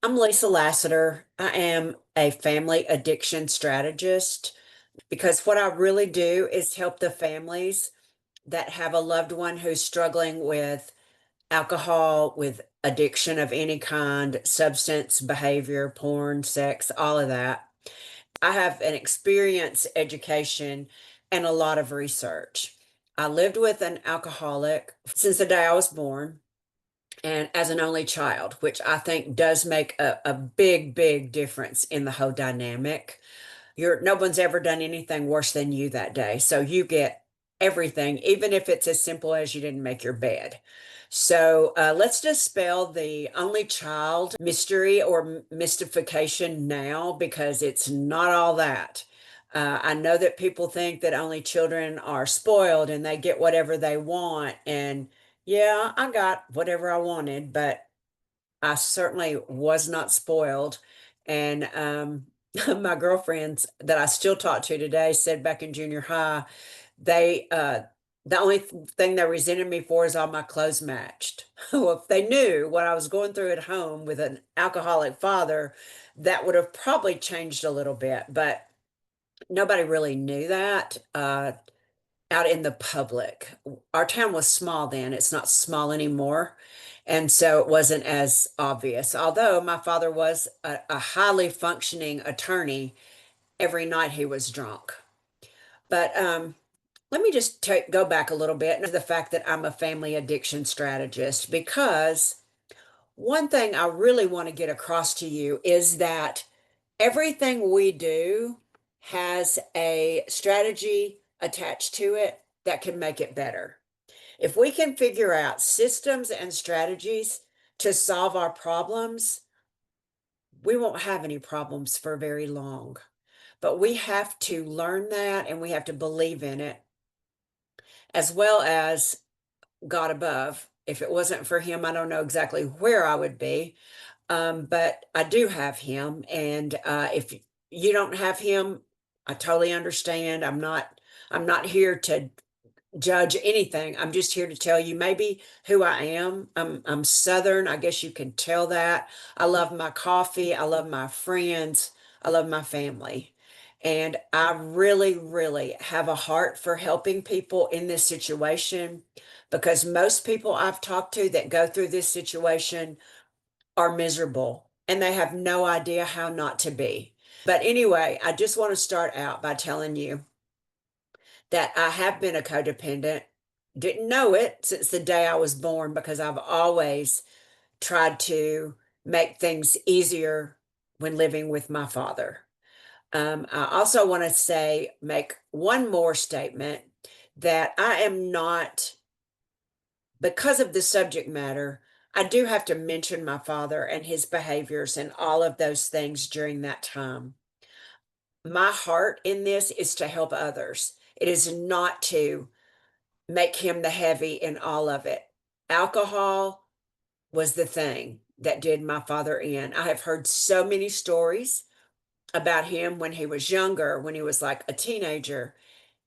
I'm Lisa Lassiter. I am a family addiction strategist because what I really do is help the families that have a loved one who's struggling with alcohol, with addiction of any kind, substance, behavior, porn, sex, all of that. I have an experience, education, and a lot of research. I lived with an alcoholic since the day I was born and as an only child, which I think does make a big, big difference in the whole dynamic. No one's ever done anything worse than you that day. So you get everything, even if it's as simple as you didn't make your bed. So let's dispel the only child mystery or mystification now because it's not all that. I know that people think that only children are spoiled and they get whatever they want. And yeah, I got whatever I wanted, but I certainly was not spoiled. And my girlfriends that I still talk to today said back in junior high, they the only thing they resented me for is all my clothes matched. Well, if they knew what I was going through at home with an alcoholic father, that would have probably changed a little bit, but nobody really knew that. Out in the public. Our town was small then, it's not small anymore. And so it wasn't as obvious. Although my father was a highly functioning attorney, every night he was drunk. But let me just go back a little bit to the fact that I'm a family addiction strategist, because one thing I really want to get across to you is that everything we do has a strategy attached to it that can make it better. If we can figure out systems and strategies to solve our problems, we won't have any problems for very long. But we have to learn that and we have to believe in it, as well as God above. If it wasn't for him, I don't know exactly where I would be. But I do have him. And if you don't have him, I totally understand. I'm not here to judge anything. I'm just here to tell you maybe who I am. I'm Southern. I guess you can tell that. I love my coffee. I love my friends. I love my family. And I really, really have a heart for helping people in this situation, because most people I've talked to that go through this situation are miserable and they have no idea how not to be. But anyway, I just want to start out by telling you that I have been a codependent. Didn't know it since the day I was born because I've always tried to make things easier when living with my father. I also want to make one more statement that I am not, because of the subject matter, I do have to mention my father and his behaviors and all of those things during that time. My heart in this is to help others. It is not to make him the heavy in all of it. Alcohol was the thing that did my father in. I have heard so many stories about him when he was younger, when he was like a teenager,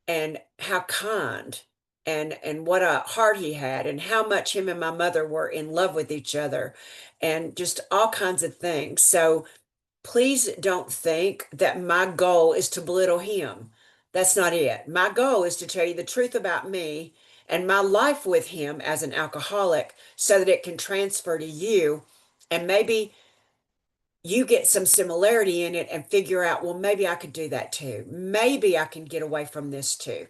and how kind and what a heart he had, and how much him and my mother were in love with each other, and just all kinds of things. So please don't think that my goal is to belittle him. That's not it. My goal is to tell you the truth about me and my life with him as an alcoholic so that it can transfer to you, and maybe you get some similarity in it and figure out, well, maybe I could do that too. Maybe I can get away from this too.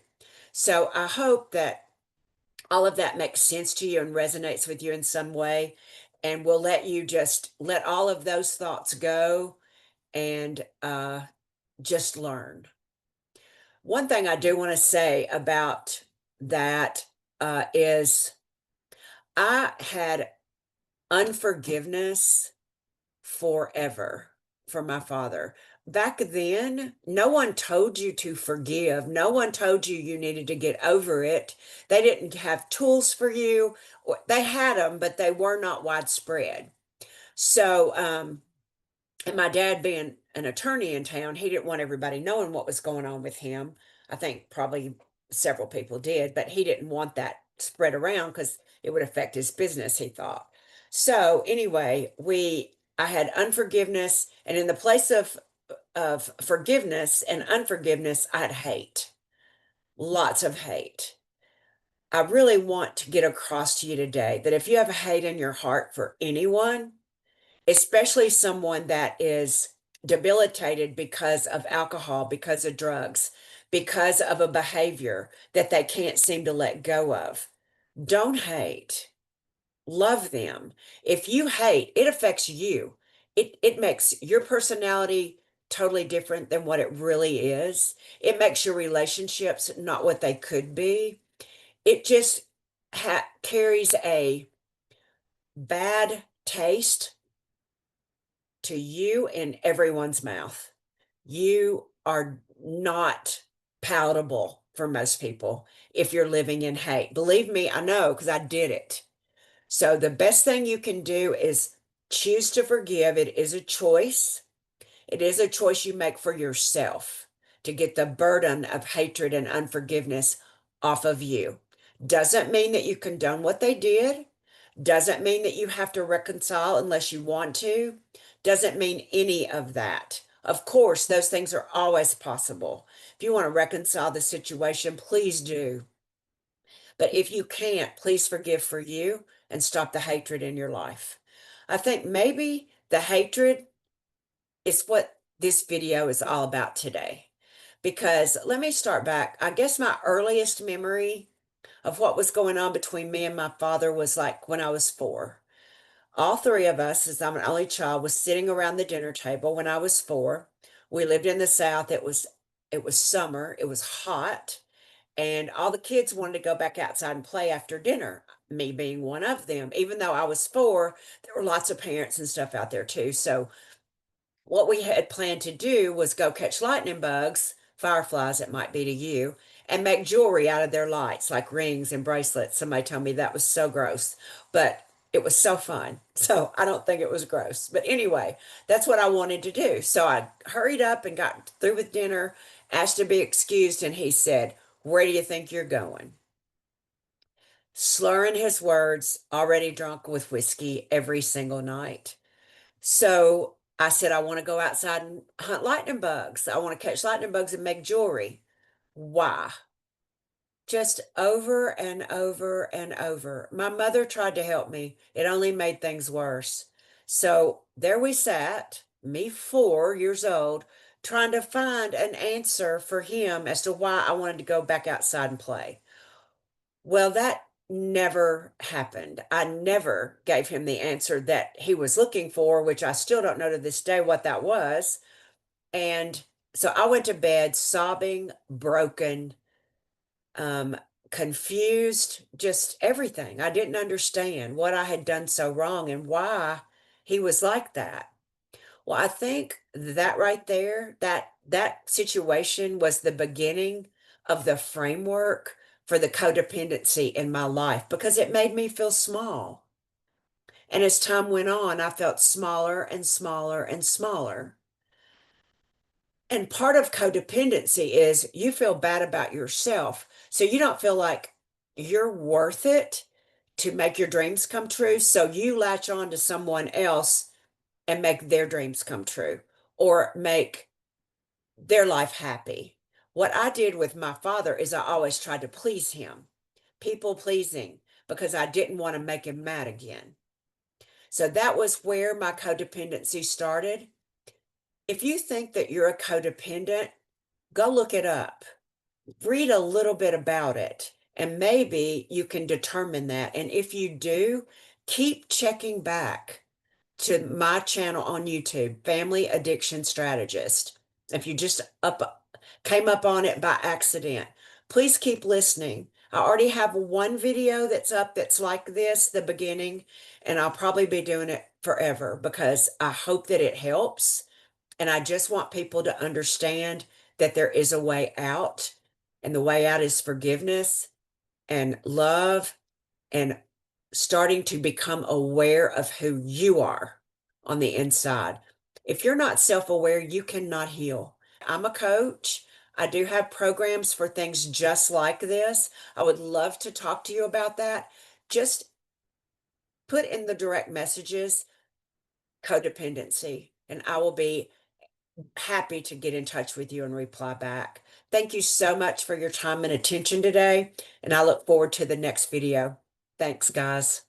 So I hope that all of that makes sense to you and resonates with you in some way, and will let you just let all of those thoughts go and just learn. One thing I do want to say about that is I had unforgiveness forever for my father. Back then, no one told you to forgive. No one told you you needed to get over it. They didn't have tools for you. They had them, but they were not widespread. So, and my dad being an attorney in town, he didn't want everybody knowing what was going on with him. I think probably several people did, but he didn't want that spread around because it would affect his business, he thought. So anyway, we I had unforgiveness, and in the place of forgiveness and unforgiveness, I had hate, lots of hate. I really want to get across to you today that if you have hate in your heart for anyone, especially someone that is debilitated because of alcohol, because of drugs, because of a behavior that they can't seem to let go of, don't hate. Love them. If you hate, it affects you. It makes your personality totally different than what it really is. It makes your relationships not what they could be. It just carries a bad taste to you in everyone's mouth. You are not palatable for most people if you're living in hate. Believe me, I know because I did it. So the best thing you can do is choose to forgive. It is a choice. It is a choice you make for yourself to get the burden of hatred and unforgiveness off of you. Doesn't mean that you condone what they did. Doesn't mean that you have to reconcile unless you want to. Doesn't mean any of that. Of course, those things are always possible. If you want to reconcile the situation, please do. But if you can't, please forgive for you and stop the hatred in your life. I think maybe the hatred is what this video is all about today. Because let me start back. I guess my earliest memory of what was going on between me and my father was like when I was 4. All three of us, as I'm an only child, was sitting around the dinner table when I was 4. We lived in the South. It was summer. It was hot. And all the kids wanted to go back outside and play after dinner, me being one of them. Even though I was 4, there were lots of parents and stuff out there too. So what we had planned to do was go catch lightning bugs, fireflies it might be to you, and make jewelry out of their lights, like rings and bracelets. Somebody told me that was so gross, but it was so fun. So I don't think it was gross. But anyway, that's what I wanted to do. So I hurried up and got through with dinner, asked to be excused, and he said, "Where do you think you're going?" Slurring his words, already drunk with whiskey every single night. So I said, "I want to go outside and hunt lightning bugs. I want to catch lightning bugs and make jewelry." Why? Just over and over and over. My mother tried to help me. It only made things worse. So there we sat, me 4 years old, trying to find an answer for him as to why I wanted to go back outside and play. Well, that never happened. I never gave him the answer that he was looking for, which I still don't know to this day what that was. And so I went to bed sobbing, broken, um, confused, just everything. I didn't understand what I had done so wrong and why he was like that. Well, I think that right there, that situation was the beginning of the framework for the codependency in my life because it made me feel small. And as time went on, I felt smaller and smaller and smaller. And part of codependency is you feel bad about yourself. So you don't feel like you're worth it to make your dreams come true. So you latch on to someone else and make their dreams come true or make their life happy. What I did with my father is I always tried to please him, people pleasing, because I didn't want to make him mad again. So that was where my codependency started. If you think that you're a codependent, go look it up. Read a little bit about it, and maybe you can determine that. And if you do, keep checking back to my channel on YouTube, Family Addiction Strategist. If you just came up on it by accident, please keep listening. I already have one video that's up that's like this, the beginning, and I'll probably be doing it forever because I hope that it helps. And I just want people to understand that there is a way out, and the way out is forgiveness and love and starting to become aware of who you are on the inside. If you're not self aware, you cannot heal. I'm a coach. I do have programs for things just like this. I would love to talk to you about that. Just put in the direct messages codependency. And I will be happy to get in touch with you and reply back. Thank you so much for your time and attention today, and I look forward to the next video. Thanks, guys.